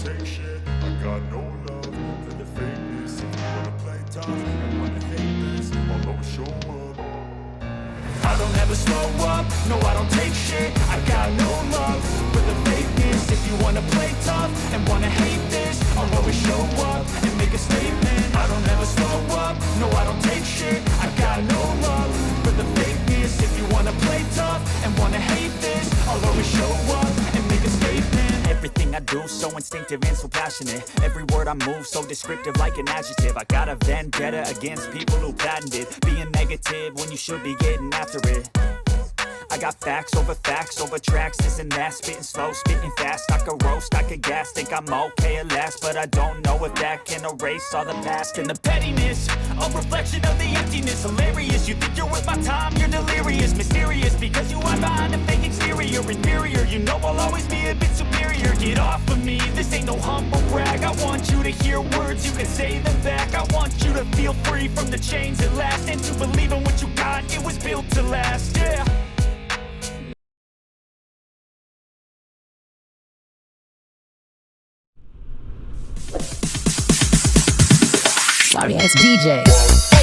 take shit. I got no love for the fakeness. If you wanna play tough and wanna hate this, I'll always show up. I don't ever slow up, no I don't take shit. I got no love for the fakeness. If you wanna play tough and wanna hate this, I'll always show up and make a statement. I don't ever slow up, no I don't take shit. I got no love for the fakeness. If you wanna play tough and wanna hate this, I'll always show up and make a statement. Everything I do so instinctive and so passionate. Every word I move so descriptive like an adjective. I got a vendetta against people who patented being negative when you should be getting after it. I got facts over tracks, this and that. Spitting slow, spitting fast. I could roast, I could gas. Think I'm okay at last, but I don't know if that can erase all the past. And the pettiness, a reflection of the emptiness. Hilarious, you think you're worth my time, you're delirious. Mysterious, because you are behind a fake exterior. Inferior, you know I'll always be a bit superior. Get off of me, this ain't no humble brag. I want you to hear words, you can say them back. I want you to feel free from the chains at last, and to believe in what you got, it was built to last, yeah. Sorry, it's DJ.